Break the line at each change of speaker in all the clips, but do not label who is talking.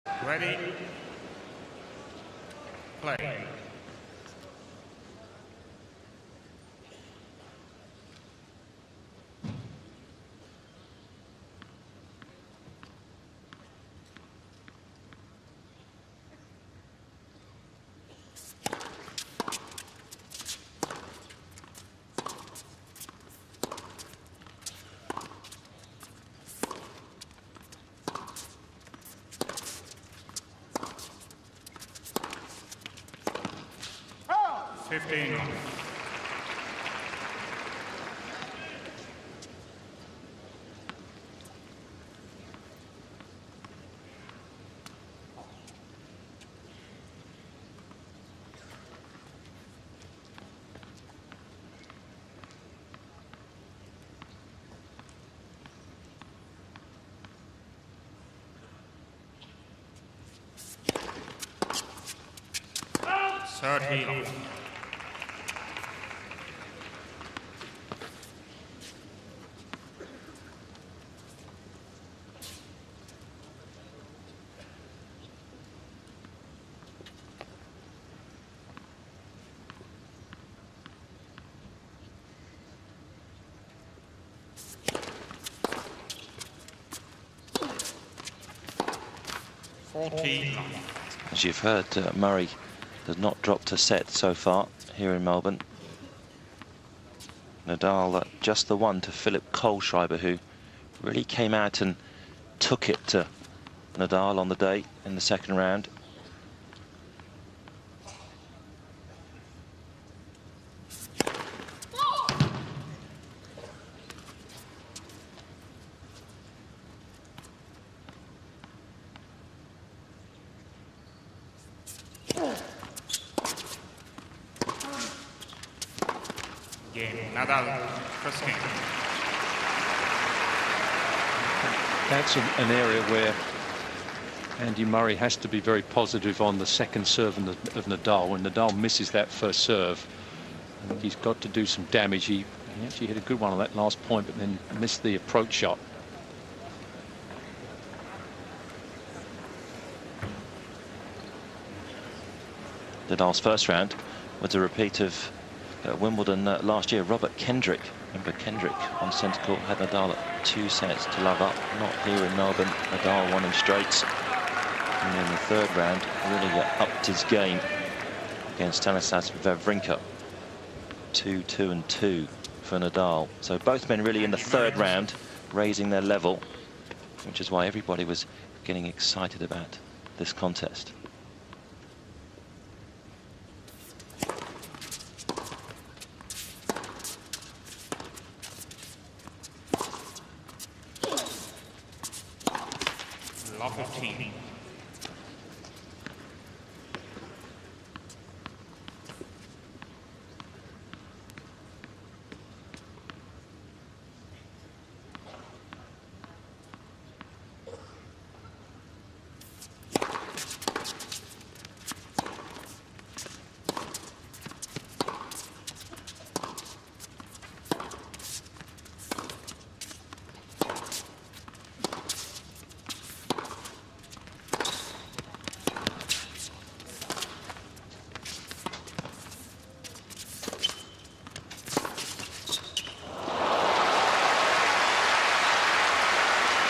Ready? Play. Oh! 15. Third heel.
As you've heard, Murray has not dropped a set so far here in Melbourne. Nadal just the one to Philip Kohlschreiber, who really came out and took it to Nadal on the day in the second round.
Nadal, first game.
That's an area where Andy Murray has to be very positive on the second serve of Nadal. When Nadal misses that first serve, he's got to do some damage. He actually hit a good one on that last point, but then missed the approach shot.
Nadal's first round was a repeat of Wimbledon last year. Robert Kendrick, remember Kendrick on centre court, had Nadal at 2 sets to love up. Not here in Melbourne. Nadal won in straights, and in the third round really upped his game against Stanislas Wawrinka. 2-2-2 for Nadal. So both men really in the third round raising their level, which is why everybody was getting excited about this contest.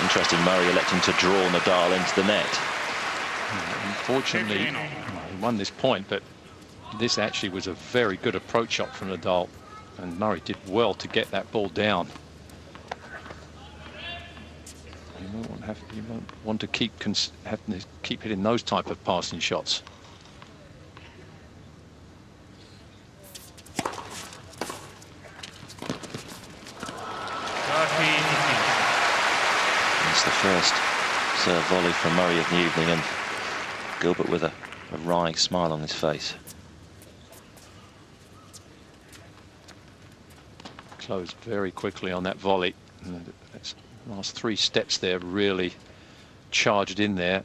Interesting, Murray electing to draw Nadal into the net.
Unfortunately, he won this point, but this actually was a very good approach shot from Nadal, and Murray did well to get that ball down. You won't want to keep hitting those type of passing shots.
The first serve volley from Murray of the evening, and Gilbert with a wry smile on his face.
Closed very quickly on that volley. Last 3 steps there really charged in there.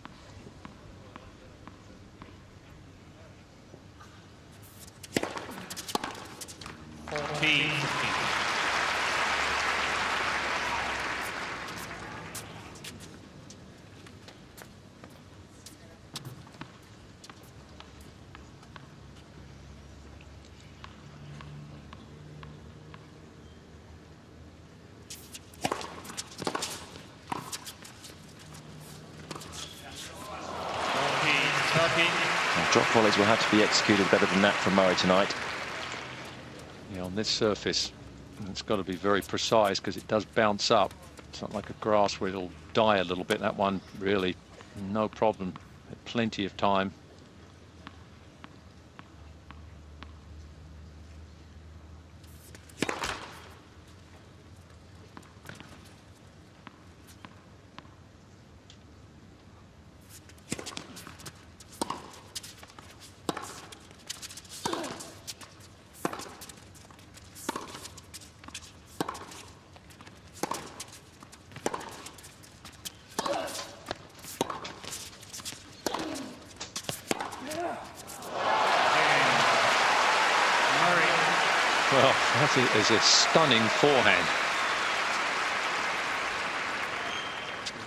30.
And drop volleys will have to be executed better than that from Murray tonight.
Yeah, on this surface, it's got to be very precise because it does bounce up. It's not like a grass where it'll die a little bit. That one, really, no problem. Plenty of time. Well, that is a stunning forehand.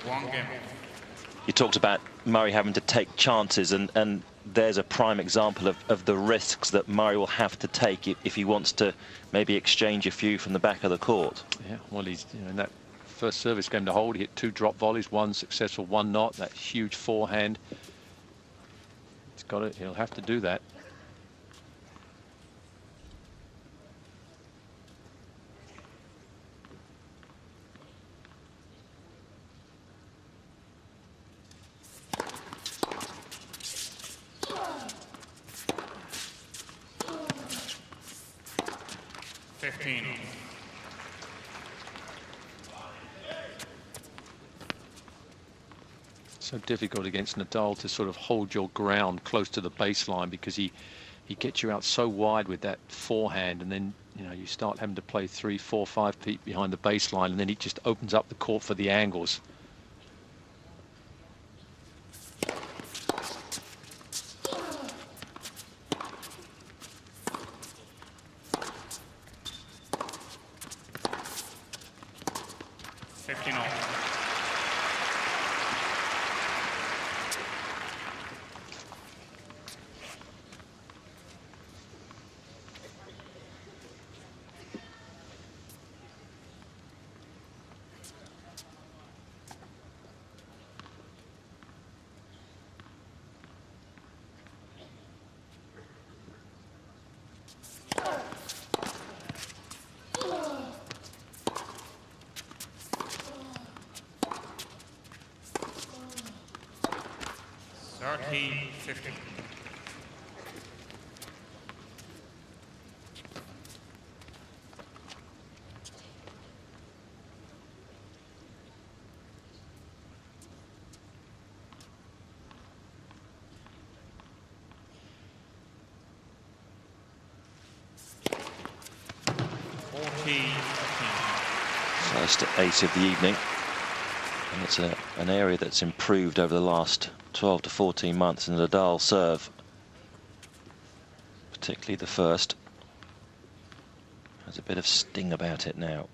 One game.
You talked about Murray having to take chances, and there's a prime example of the risks that Murray will have to take if he wants to maybe exchange a few from the back of the court.
Yeah, well, he's in that first service game to hold, he hit 2 drop volleys, 1 successful, 1 not. That huge forehand. He's got it. He'll have to do that. So difficult against Nadal to sort of hold your ground close to the baseline because he gets you out so wide with that forehand, and then you start having to play 3, 4, 5 feet behind the baseline, and then he just opens up the court for the angles.
First ace of the evening, and it's an area that's improved over the last 12 to 14 months in the Nadal serve, particularly the first. There's a bit of sting about it now.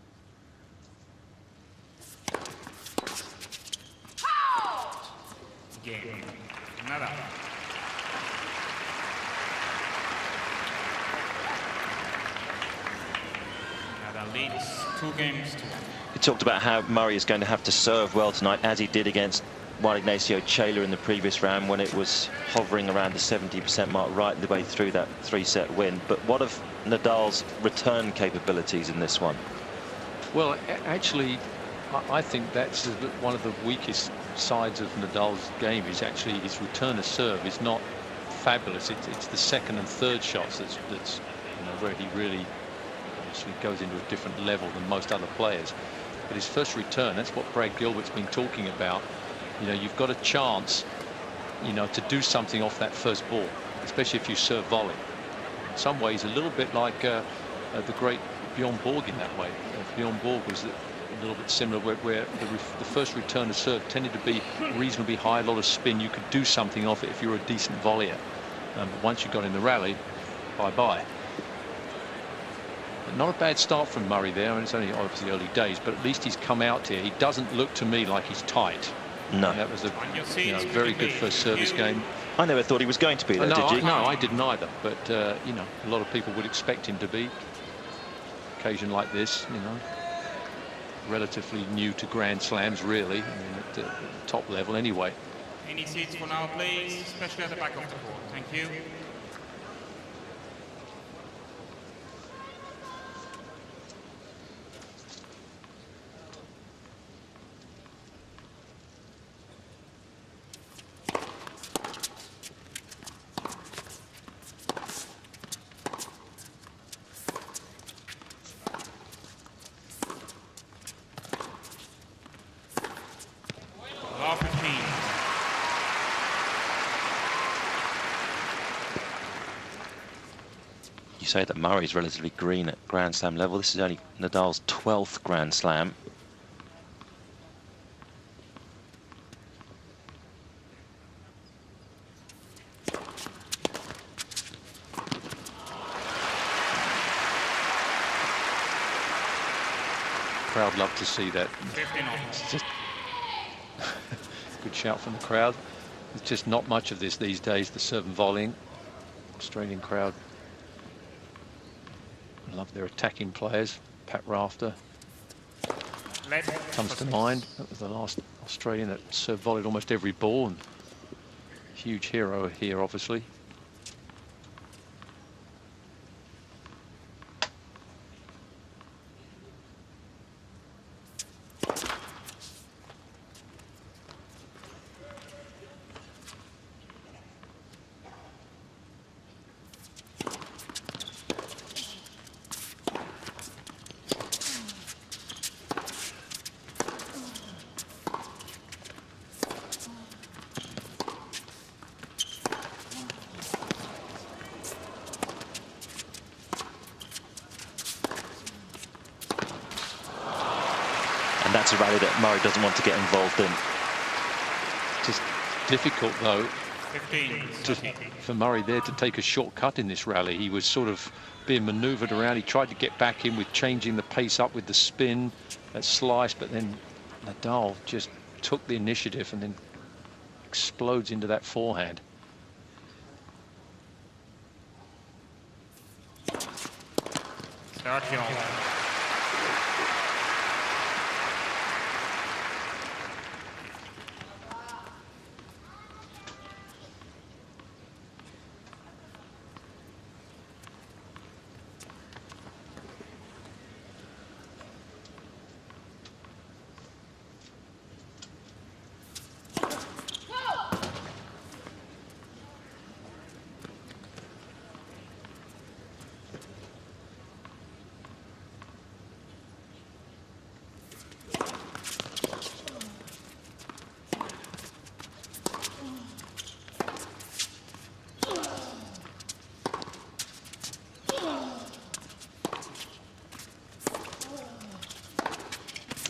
Game. Nadal. Nadal leads 2 games to 1.
He talked about how Murray is going to have to serve well tonight, as he did against Juan Ignacio Chela in the previous round, when it was hovering around the 70% mark right the way through that 3-set win. But what of Nadal's return capabilities in this one?
Well, actually, I think that's one of the weakest sides of Nadal's game. Is actually his return of serve is not fabulous. It's the second and third shots that's where he really obviously goes into a different level than most other players. But his first return, that's what Brad Gilbert's been talking about. You've got a chance, to do something off that first ball, especially if you serve volley. In some ways, a little bit like the great Bjorn Borg in that way. Bjorn Borg was a little bit similar, where the first return of serve tended to be reasonably high, a lot of spin. You could do something off it if you're a decent volleyer. But once you got in the rally, bye-bye. Not a bad start from Murray there, and it's only obviously early days, but at least he's come out here. He doesn't look to me like he's tight.
No.
And that was a very good first service game.
I never thought he was going to be there, did you?
No, I didn't either. But, a lot of people would expect him to be. Occasion like this, relatively new to Grand Slams, really. I mean, at the top level anyway.
Any seats for now, please, especially at the back of the court. Thank you. Love 15.
You say that Murray's relatively green at Grand Slam level. This is only Nadal's 12th Grand Slam.
Crowd love to see that.
15 on.
It's just good shout from the crowd. There's just not much of this these days, the serve and volleying. Australian crowd love their attacking players. Pat Rafter comes to mind. That was the last Australian that serve volleyed almost every ball. And huge hero here, obviously.
And that's a rally that Murray doesn't want to get involved in.
Just difficult, though,
15.
for Murray there to take a shortcut in this rally. He was sort of being manoeuvred around. He tried to get back in with changing the pace up with the spin, that slice, but then Nadal just took the initiative and then explodes into that forehand.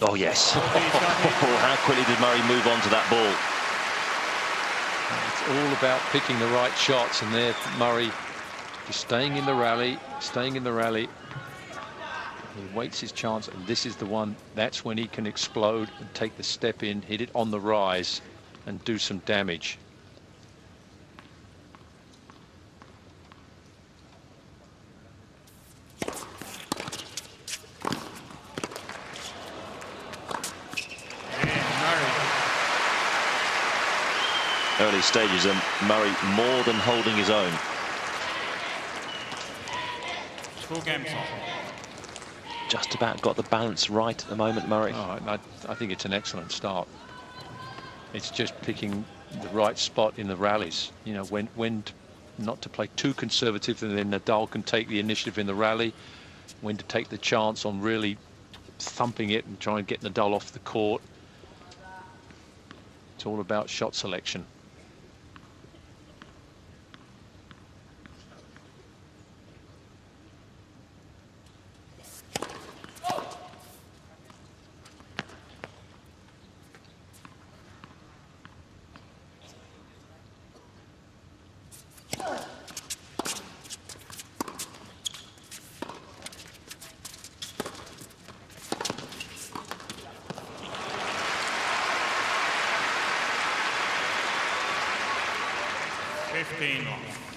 Oh, yes. How quickly did Murray move on to that ball?
It's all about picking the right shots, and there Murray just staying in the rally, staying in the rally. He waits his chance, and this is the one. That's when he can explode and take the step in, hit it on the rise, and do some damage.
Early stages, and Murray more than holding his own.
2 games on.
Just about got the balance right at the moment, Murray.
Oh, I think it's an excellent start. It's just picking the right spot in the rallies. You know, when not to play too conservative, and then Nadal can take the initiative in the rally. When to take the chance on really thumping it and try and get Nadal off the court. It's all about shot selection.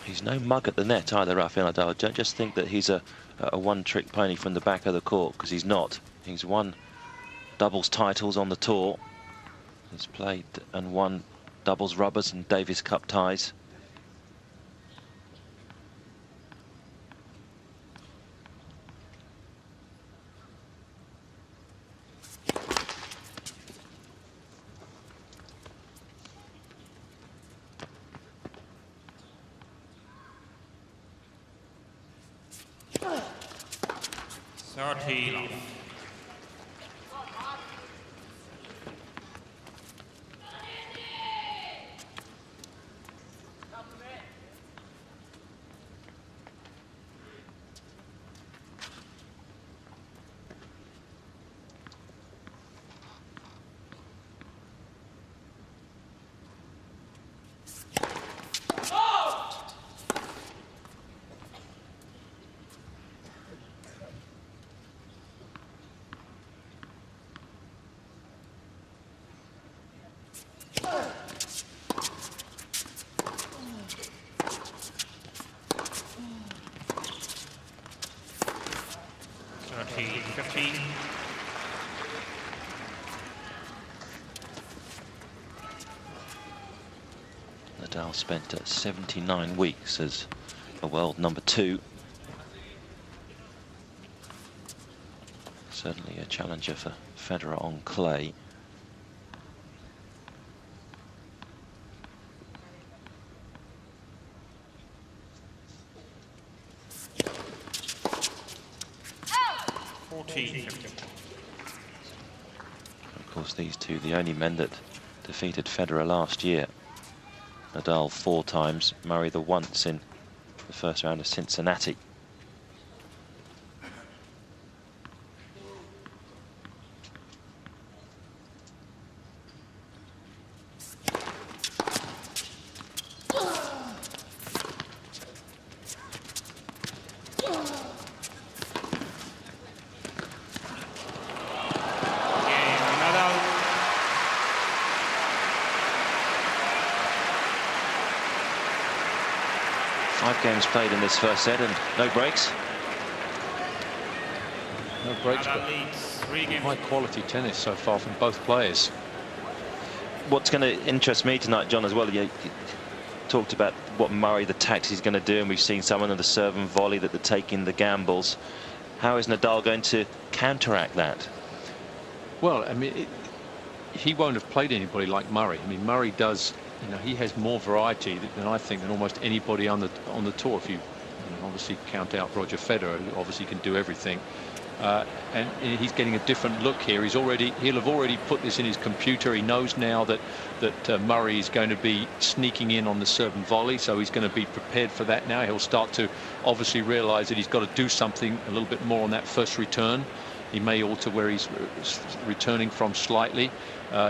He's no mug at the net either, Rafael Nadal. Don't just think that he's a one-trick pony from the back of the court, because he's not. He's won doubles titles on the tour. He's played and won doubles rubbers and Davis Cup ties. Nadal spent 79 weeks as a world #2. Certainly a challenger for Federer on clay. Of course, these two, the only men that defeated Federer last year. Nadal 4 times, Murray the once in the first round of Cincinnati. Games played in this first set and no breaks.
No breaks, but high quality tennis so far from both players.
What's going to interest me tonight, John, as well, you talked about what Murray, the tactics he's going to do, and we've seen someone of the serve and volley that they're taking the gambles. How is Nadal going to counteract that? Well, I mean,
he won't have played anybody like Murray. I mean, Murray does. You know, he has more variety than I think than almost anybody on the tour. If you obviously count out Roger Federer, who obviously can do everything, and he's getting a different look here. He'll have already put this in his computer. He knows now that Murray is going to be sneaking in on the serve and volley, so he's going to be prepared for that now. He'll start to obviously realise that he's got to do something a little bit more on that first return. He may alter where he's returning from slightly.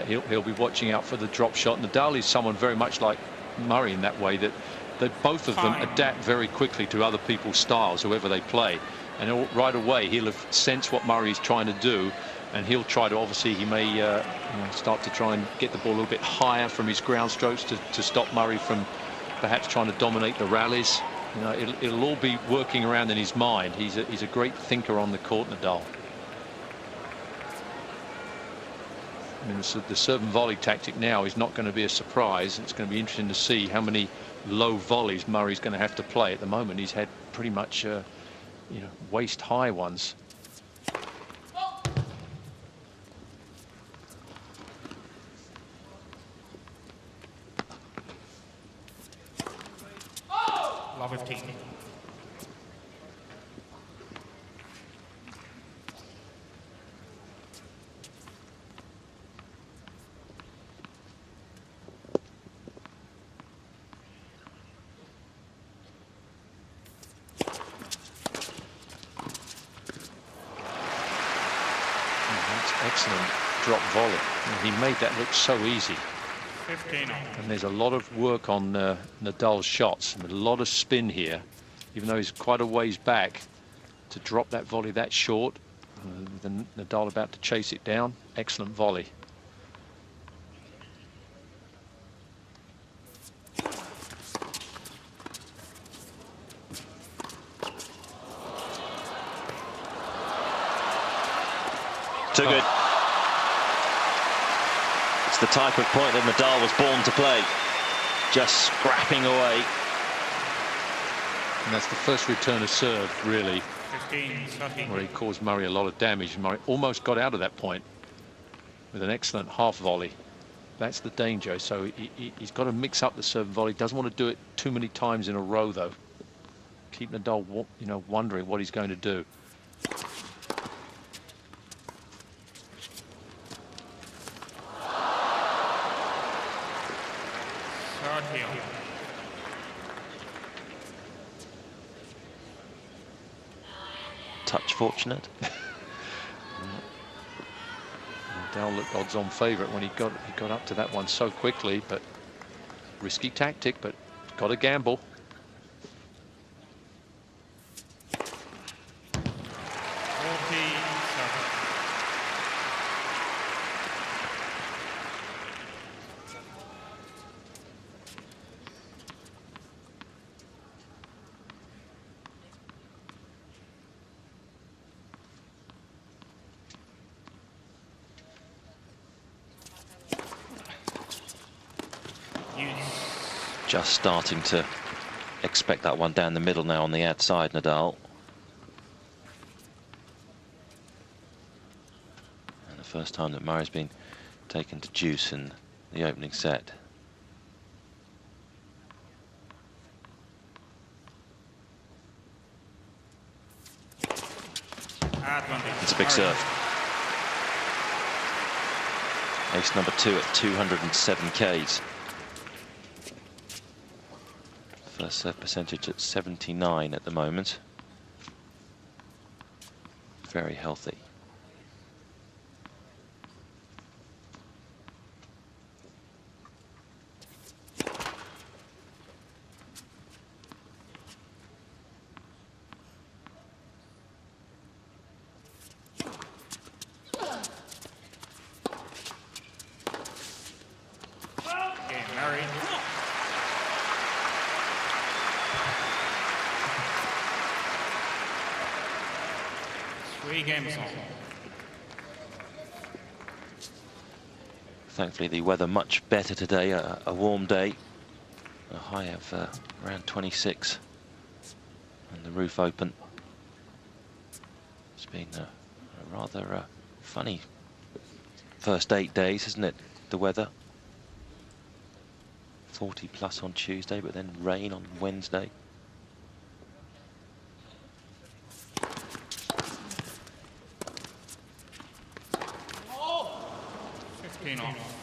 He'll be watching out for the drop shot. Nadal is someone very much like Murray in that way, that both of them adapt very quickly to other people's styles, whoever they play. And right away, he'll have sensed what Murray is trying to do, and he'll try to, obviously, he may start to try and get the ball a little bit higher from his ground strokes to stop Murray from perhaps trying to dominate the rallies. You know, it'll all be working around in his mind. He's a great thinker on the court, Nadal. I mean, the serve and volley tactic now is not going to be a surprise. It's going to be interesting to see how many low volleys Murray's going to have to play. At the moment, he's had pretty much, waist high ones.
Love 15.
Excellent drop volley. And he made that look so easy.
15.
And there's a lot of work on Nadal's shots, and a lot of spin here, even though he's quite a ways back. To drop that volley that short, then Nadal about to chase it down. Excellent volley.
Too good. It's the type of point that Nadal was born to play. Just scrapping away.
And that's the first return of serve, really,
15,
where he caused Murray a lot of damage. Murray almost got out of that point with an excellent half volley. That's the danger. So he's got to mix up the serve and volley. Doesn't want to do it too many times in a row, though. Keep Nadal, you know, wondering what he's going to do.
Touch fortunate.
Nadal looked odds-on favourite when he got up to that one so quickly, but risky tactic, but got to gamble.
Just starting to expect that one down the middle now on the outside, Nadal. And the first time that Murray's been taken to juice in the opening set. It's a big serve. Ace number 2 at 207 Ks. First serve percentage at 79 at the moment. Very healthy. Thankfully the weather much better today, a warm day, a high of around 26 and the roof open. It's been a rather funny first 8 days, isn't it, the weather? 40 plus on Tuesday, but then rain on Wednesday.
Off.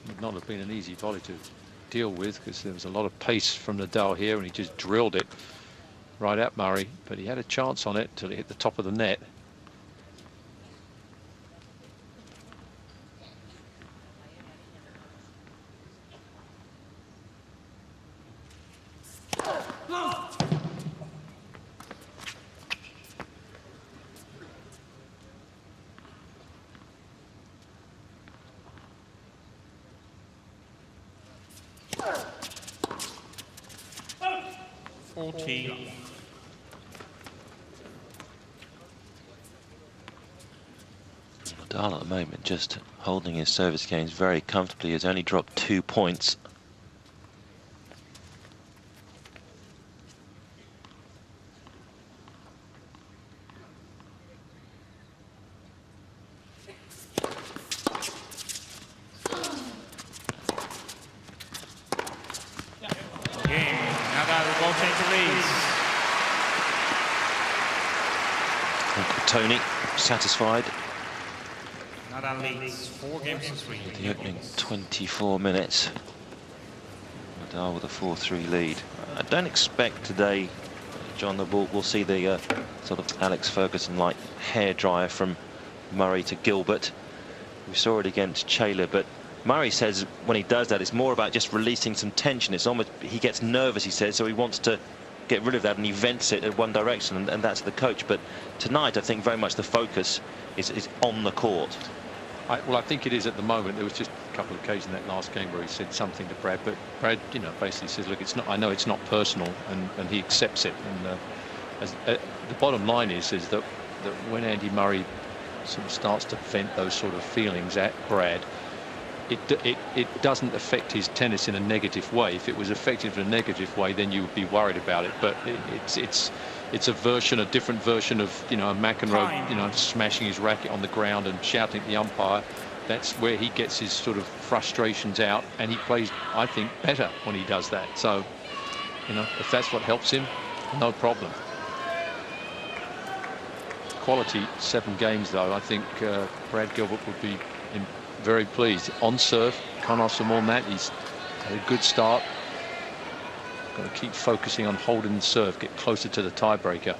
Would not have been an easy volley to deal with because there was a lot of pace from Nadal here and he just drilled it right at Murray, but he had a chance on it until it hit the top of the net.
Nadal at the moment just holding his service games very comfortably. Has only dropped 2 points. Tony satisfied.
Nadal leads 4 games to 3.
The opening 24 minutes. Nadal with a 4-3 lead. I don't expect today John, that we'll see the sort of Alex Ferguson-like hairdryer from Murray to Gilbert. We saw it against Taylor, but Murray says when he does that, it's more about just releasing some tension. It's almost, he gets nervous, he says, so he wants to get rid of that, and he vents it in one direction, and that's the coach. But tonight, I think very much the focus is on the court.
Well, I think it is at the moment. There was just a couple of occasions in that last game where he said something to Brad, but Brad, you know, basically says, look, it's not. I know it's not personal, and he accepts it. And the bottom line is that when Andy Murray sort of starts to vent those sort of feelings at Brad, it doesn't affect his tennis in a negative way. If it was effective in a negative way, then you would be worried about it. But it's a different version of, you know, a McEnroe, you know, smashing his racket on the ground and shouting at the umpire. That's where he gets his sort of frustrations out, and he plays, I think, better when he does that. So, you know, if that's what helps him, no problem. Quality 7 games, though. I think Brad Gilbert would be very pleased. On serve, can't ask for more than that. He's had a good start. Got to keep focusing on holding the serve, get closer to the tiebreaker.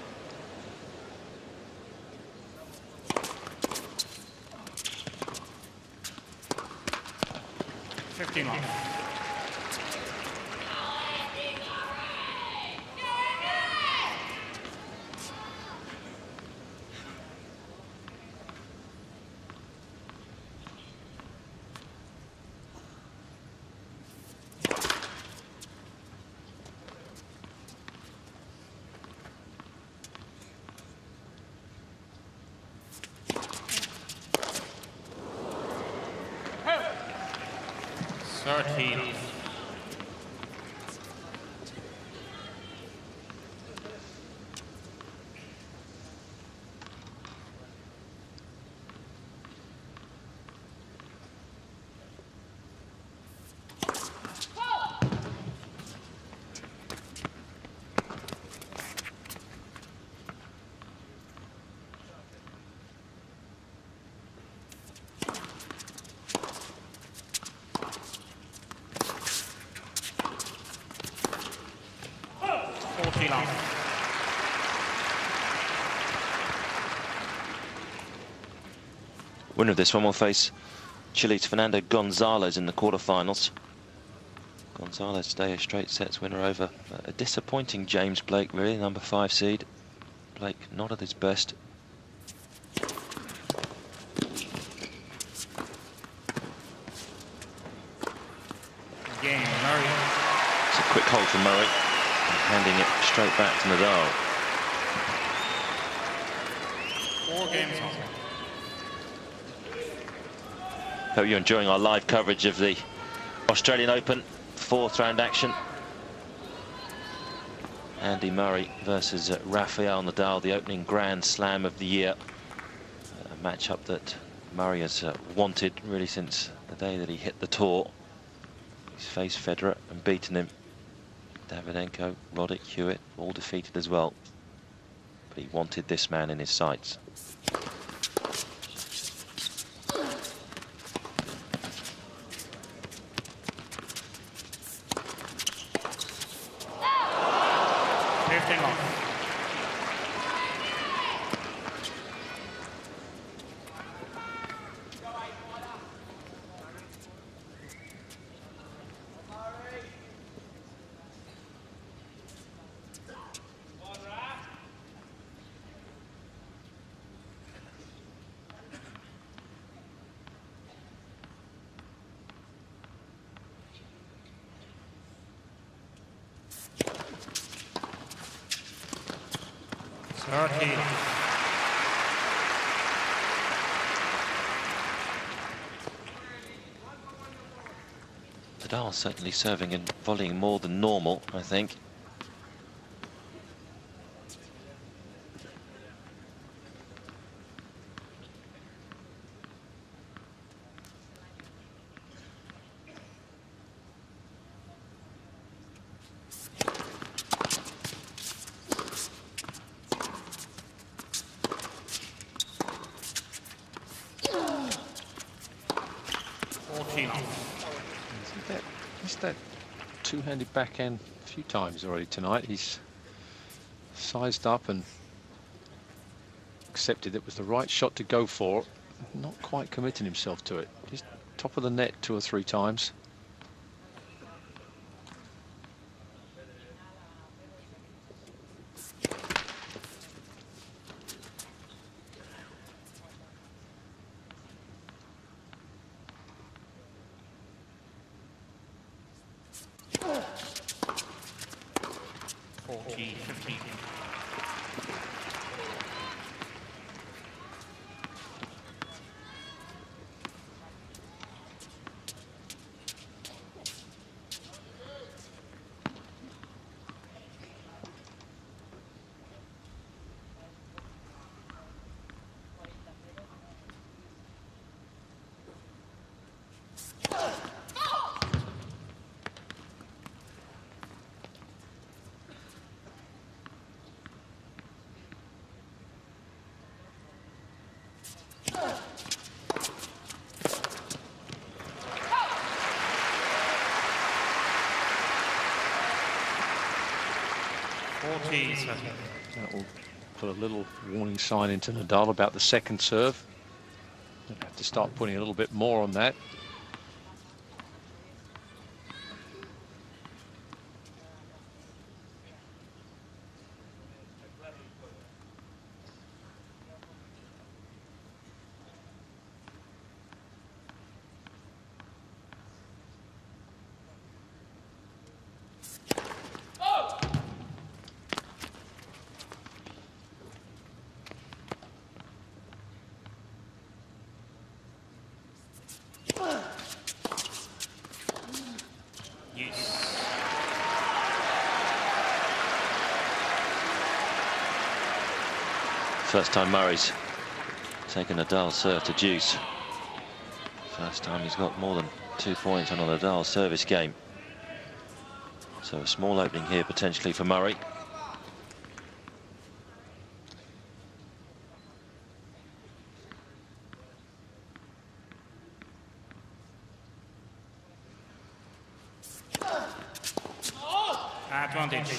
Winner of this one will face Chile's Fernando Gonzalez in the quarterfinals. Gonzalez today a straight sets winner over a disappointing James Blake, really, number 5 seed. Blake not at his best.
Game, Murray.
It's a quick hold from Murray, handing it straight back to Nadal.
4 games on.
Hope you're enjoying our live coverage of the Australian Open 4th round action. Andy Murray versus Rafael Nadal, the opening Grand Slam of the year. A matchup that Murray has wanted really since the day that he hit the tour. He's faced Federer and beaten him. Davydenko, Roddick, Hewitt, all defeated as well. But he wanted this man in his sights. Nadal certainly serving and volleying more than normal, I think.
He's that two-handed backhand a few times already tonight. He's sized up and accepted it was the right shot to go for. Not quite committing himself to it. Just top of the net 2 or 3 times. That will put a little warning sign into Nadal about the second serve. They'll have to start putting a little bit more on that.
First time Murray's taken Nadal's serve to deuce. First time he's got more than 2 points on a Nadal service game. So a small opening here potentially for Murray.
Advantage.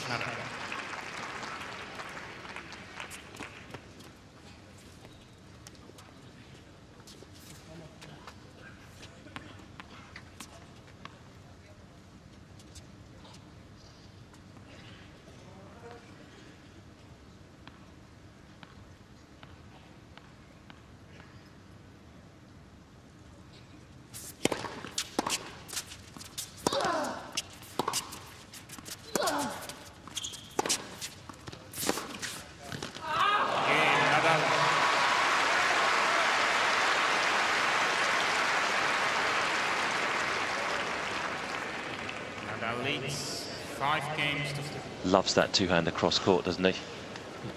Leads 5 games to...
Loves that two-hander cross court, doesn't he?
He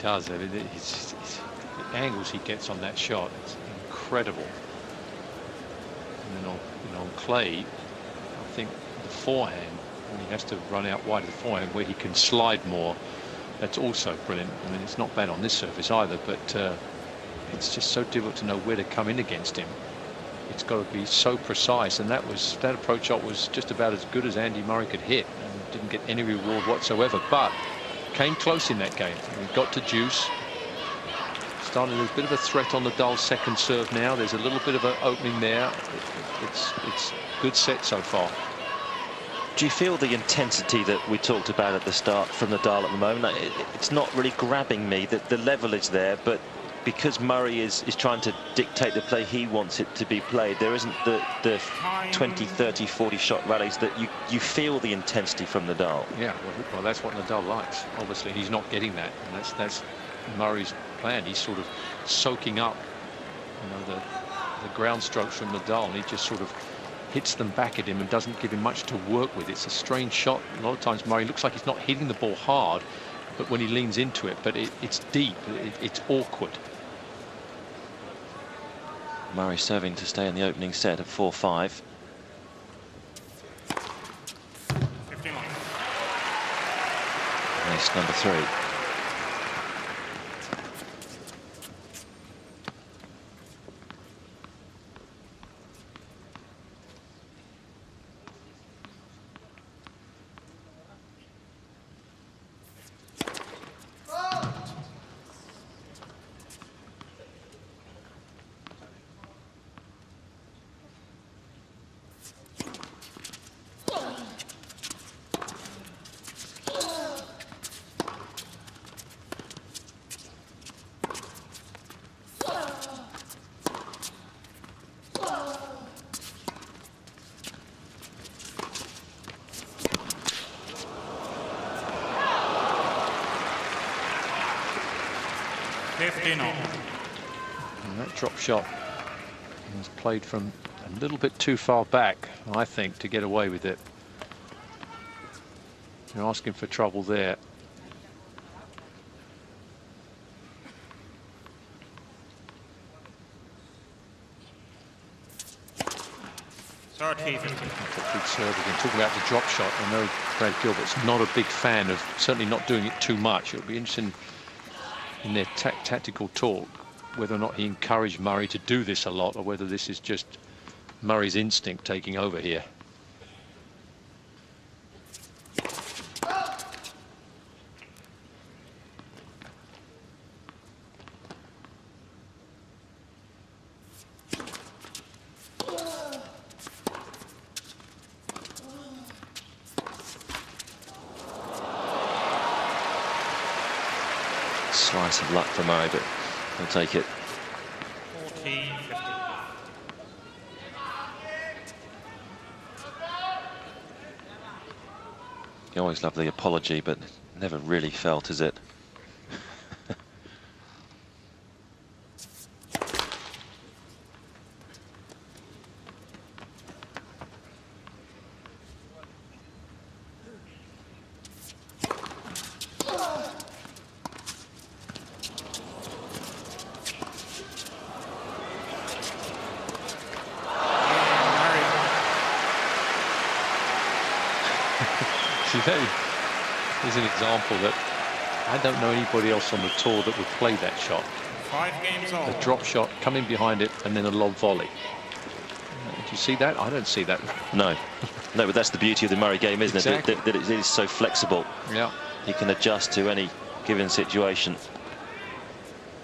does. I mean, the angles he gets on that shot, it's incredible. And then on clay, I think the forehand, when he has to run out wide of the forehand where he can slide more, that's also brilliant. I mean, it's not bad on this surface either, but it's just so difficult to know where to come in against him. It's got to be so precise, and that approach shot was just about as good as Andy Murray could hit, and didn't get any reward whatsoever, but came close in that game. He got to deuce. Started a bit of a threat on Nadal's second serve now. There's a little bit of an opening there. It's good set so far.
Do you feel the intensity that we talked about at the start from Nadal at the moment? It's not really grabbing me, that the level is there, but because Murray is trying to dictate the play he wants it to be played, there isn't the 20, 30, 40 shot rallies that you feel the intensity from Nadal.
Yeah, well, that's what Nadal likes. Obviously, he's not getting that, and that's Murray's plan. He's sort of soaking up, the ground strokes from Nadal, and he just sort of hits them back at him and doesn't give him much to work with. It's a strange shot. A lot of times Murray looks like he's not hitting the ball hard, but when he leans into it, but it's deep, it's awkward.
Murray serving to stay in the opening set at 4-5. Ace number 3.
15 all.
And that drop shot was played from a little bit too far back, I think, to get away with it. You're asking for trouble there.
Sorry,
Big serve again. Talking about the drop shot, I know Brad Gilbert's not a big fan of, certainly not doing it too much. It'll be interesting in their tactical talk whether or not he encouraged Murray to do this a lot, or whether this is just Murray's instinct taking over here.
Slice of luck for Murray, but he'll take it.
14-50.
You always love the apology, but never really felt, is it?
Here's an example that I don't know anybody else on the tour that would play that shot.
5 games all.
A drop shot, coming behind it, and then a lob volley. Do you see that? I don't see that.
No. No, but that's the beauty of the Murray game, isn't
Exactly.
it? That it is so flexible.
Yeah.
He can adjust to any given situation.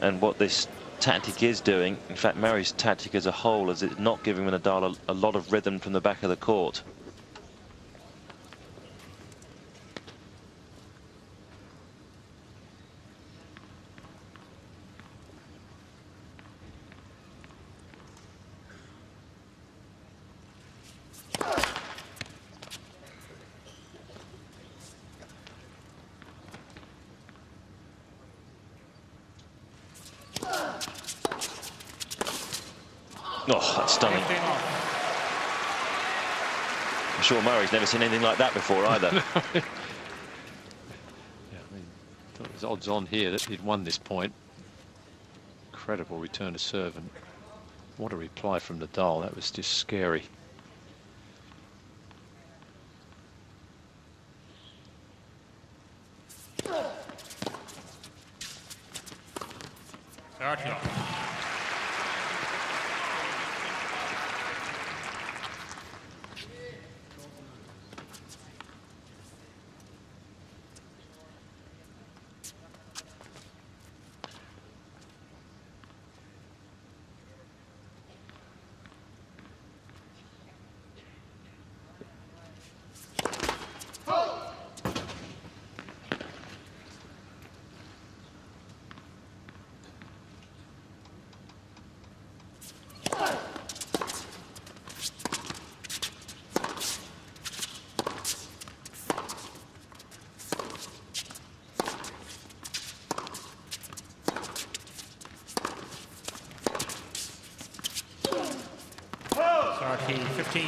And what this tactic is doing, in fact, Murray's tactic as a whole, is it's not giving Nadal a lot of rhythm from the back of the court. Oh, that's stunning. I'm sure Murray's never seen anything like that before either.
Yeah, I mean, I thought it was odds on here that he'd won this point. Incredible return to serve, and what a reply from Nadal. That was just scary.
Sarkey, 15.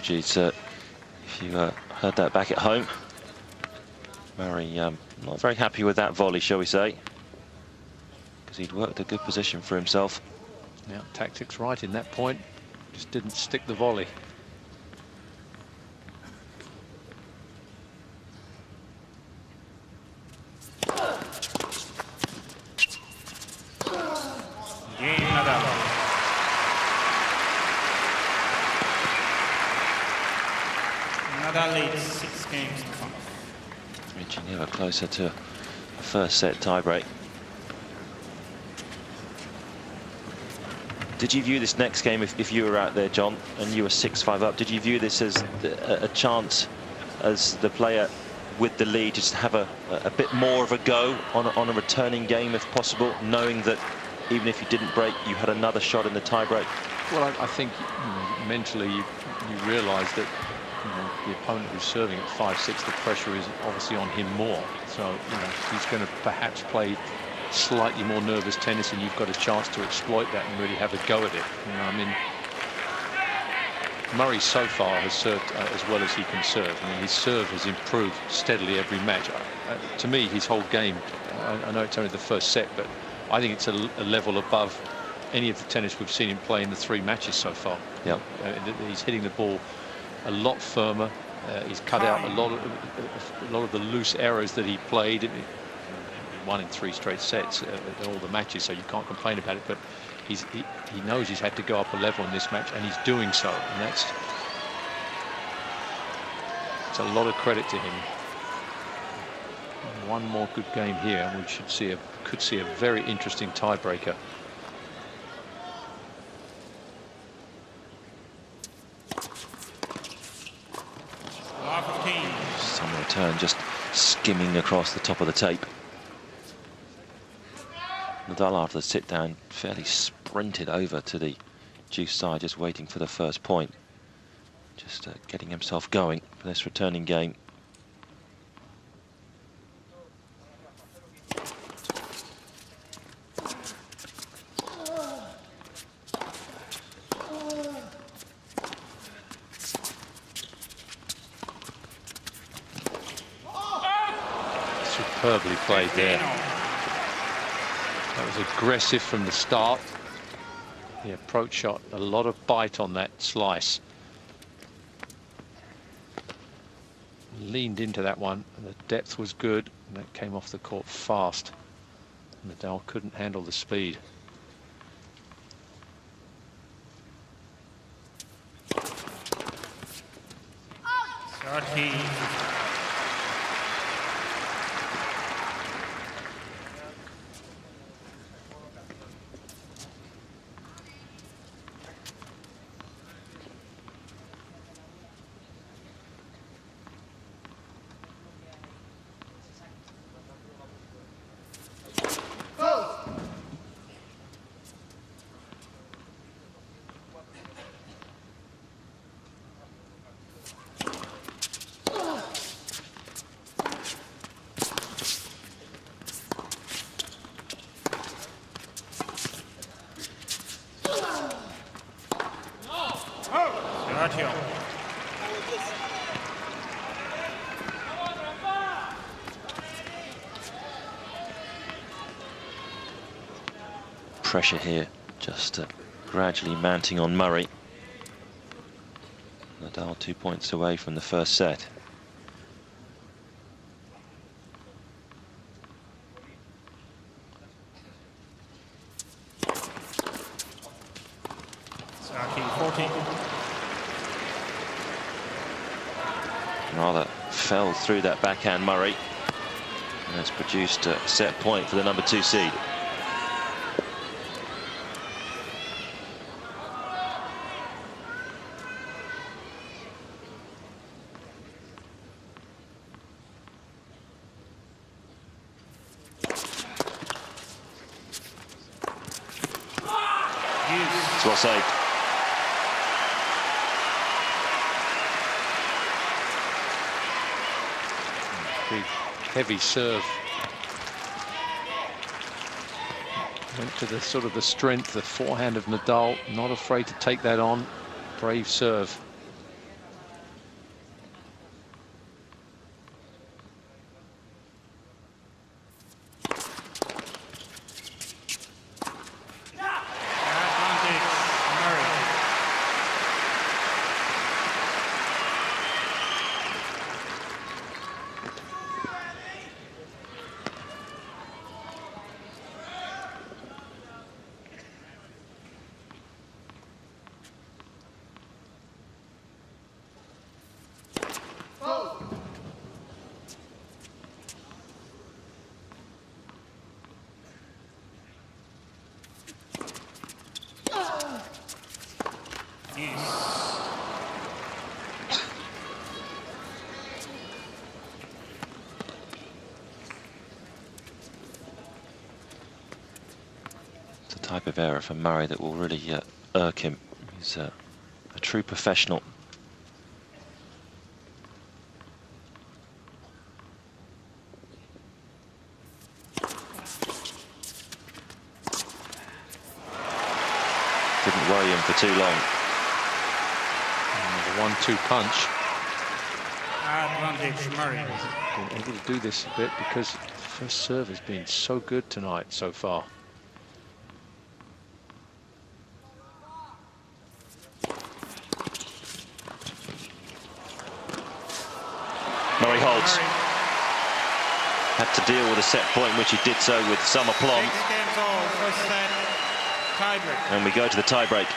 Apologies if you heard that back at home. Murray not very happy with that volley, shall we say, because he'd worked a good position for himself.
Yeah, tactics right in that point. Just didn't stick the volley.
Game Nadal. Nadal leads 6 games to 5.
Reaching ever closer to a first set tiebreak. Did you view this next game, if you were out there, John, and you were 6-5 up, did you view this as a chance as the player with the lead just have a bit more of a go on a returning game if possible, knowing that even if you didn't break, you had another shot in the tiebreak?
Well, I think mentally you realise that the opponent who's serving at 5-6, the pressure is obviously on him more. So he's going to perhaps play slightly more nervous tennis, and you've got a chance to exploit that and really have a go at it. I mean, Murray so far has served as well as he can serve. I mean, his serve has improved steadily every match. To me, his whole game, I know it's only the first set, but I think it's a level above any of the tennis we've seen him play in the 3 matches so far.
Yeah,
he's hitting the ball a lot firmer. He's cut out a lot of the loose errors that he played. Won in 3 straight sets in all the matches, so you can't complain about it. But he knows he's had to go up a level in this match, and he's doing so, and it's a lot of credit to him. One more good game here, and we could see a very interesting tiebreaker.
Some return just skimming across the top of the tape. Nadal, after the sit down, fairly sprinted over to the juice side, just waiting for the first point. Just getting himself going for this returning game.
Superbly played there. That was aggressive from the start. The approach shot, a lot of bite on that slice. Leaned into that one, and the depth was good, and that came off the court fast. Nadal couldn't handle the speed.
Pressure here, just gradually mounting on Murray. Nadal 2 points away from the first set. Rather fell through that backhand, Murray, and has produced a set point for the number 2 seed. It's well saved.
Big, heavy serve. Went to the sort of the strength, the forehand of Nadal. Not afraid to take that on. Brave serve.
type of error from Murray that will really irk him. He's a true professional. Didn't worry him for too long.
The 1-2 punch.
Advantage, Murray.
Been able to do this a bit because the first serve has been so good tonight so far.
Murray holds. Had to deal with a set point, which he did so with some aplomb.
6 games all, first set, tiebreak.
And we go to the tiebreak.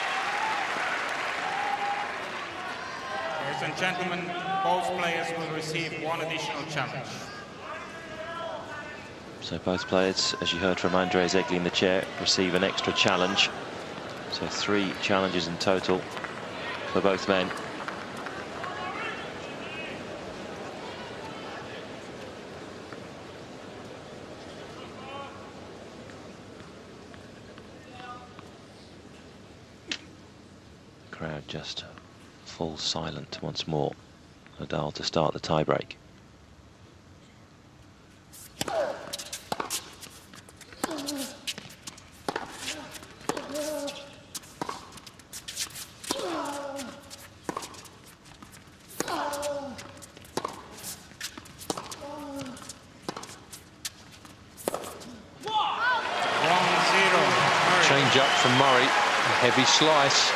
Ladies and gentlemen, both players will receive one additional challenge.
So both players, as you heard from Andreas Egli in the chair, receive an extra challenge. So 3 challenges in total for both men. Crowd just falls silent once more. Nadal to start the tiebreak.
Change up from Murray, a heavy slice.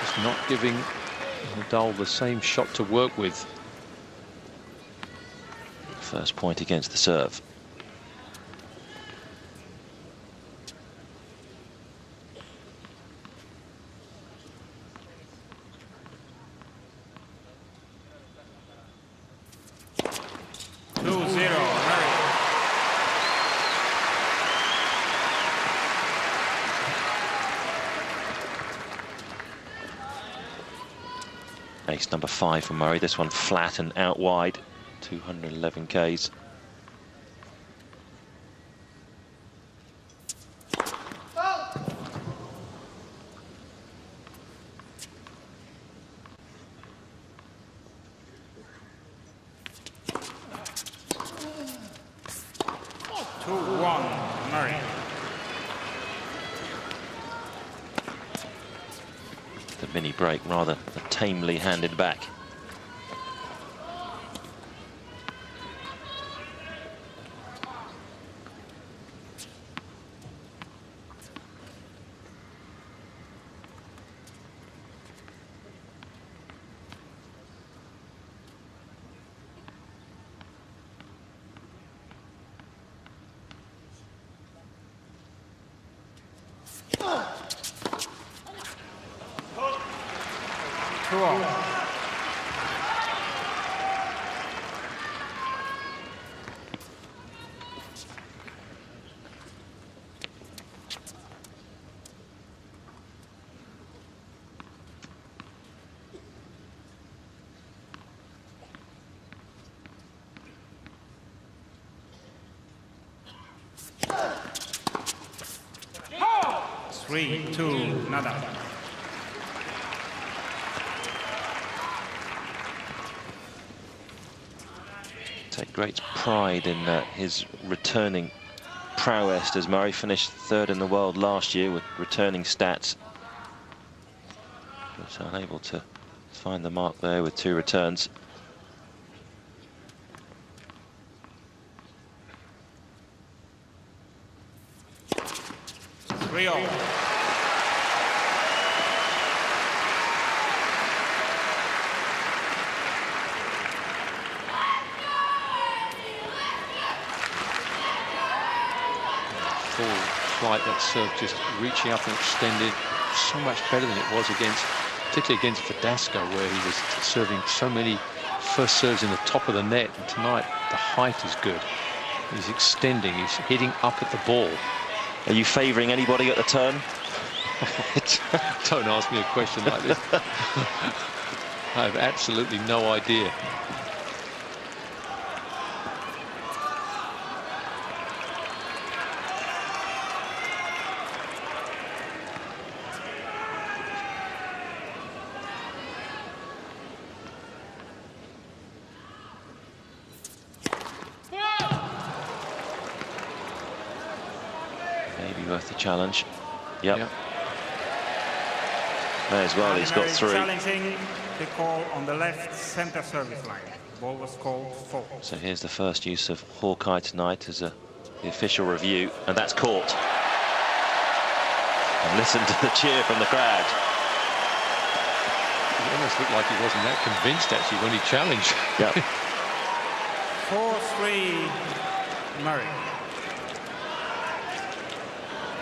Just not giving Nadal the same shot to work with.
First point against the serve. Ace number 5 for Murray. This one flat and out wide. 211 Ks.
Murray.
The mini break rather tamely handed back.
Three, two, Nadal.
Take great pride in his returning prowess, as Murray finished 3rd in the world last year with returning stats. But unable to find the mark there with 2 returns.
Rio.
Full flight, that serve just reaching up and extended, so much better than it was against, particularly against Verdasco, where he was serving so many first serves in the top of the net. And tonight the height is good. He's extending, he's hitting up at the ball.
Are you favouring anybody at the turn?
Don't ask me a question like this. I have absolutely no idea.
worth the challenge. Yep.
Yep.
May as well, he's got
Murray
3.
challenging the call on the left center service line. Ball was called fault.
So here's the first use of Hawkeye tonight as the official review, and that's caught. And listen to the cheer from the crowd.
It almost looked like he wasn't that convinced, actually, when he challenged.
Yep.
4-3 Murray.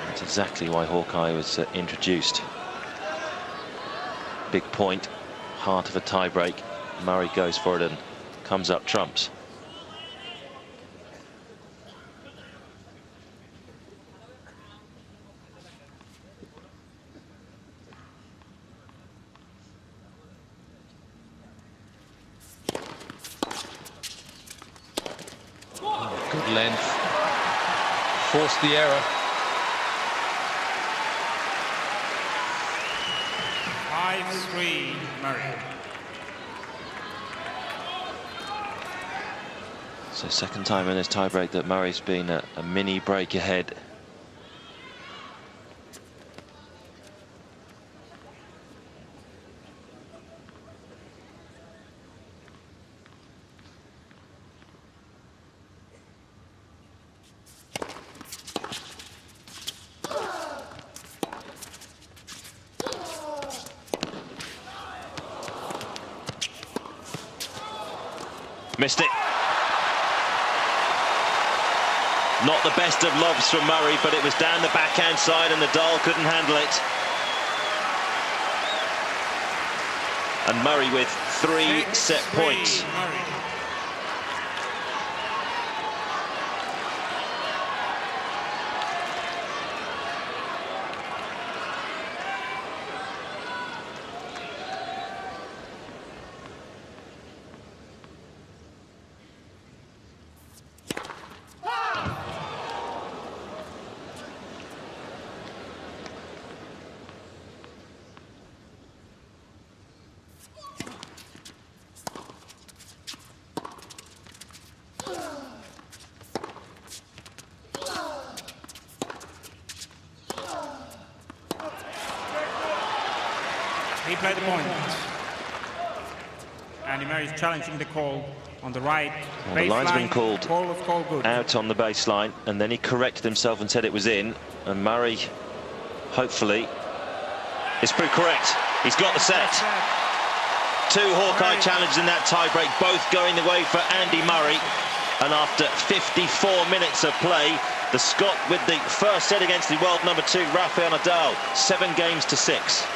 That's exactly why Hawkeye was introduced. Big point, heart of a tie-break. Murray goes for it and comes up trumps.
Good length. Forced the error.
5-3 Murray.
So second time in his tiebreak that Murray's been a mini break ahead. Missed it. Not the best of lobs from Murray, but it was down the backhand side and Nadal couldn't handle it. And Murray with 3 set points.
Murray. He played the point. Andy Murray is challenging the call on the right.
Well, the line's been called
Ball was called good.
out on the baseline, and then he corrected himself and said it was in. And Murray, hopefully, is proved correct. He's got the set. 2 Hawkeye challenges in that tiebreak, both going the way for Andy Murray. And after 54 minutes of play, the Scot with the first set against the world number 2, Rafael Nadal, 7 games to 6.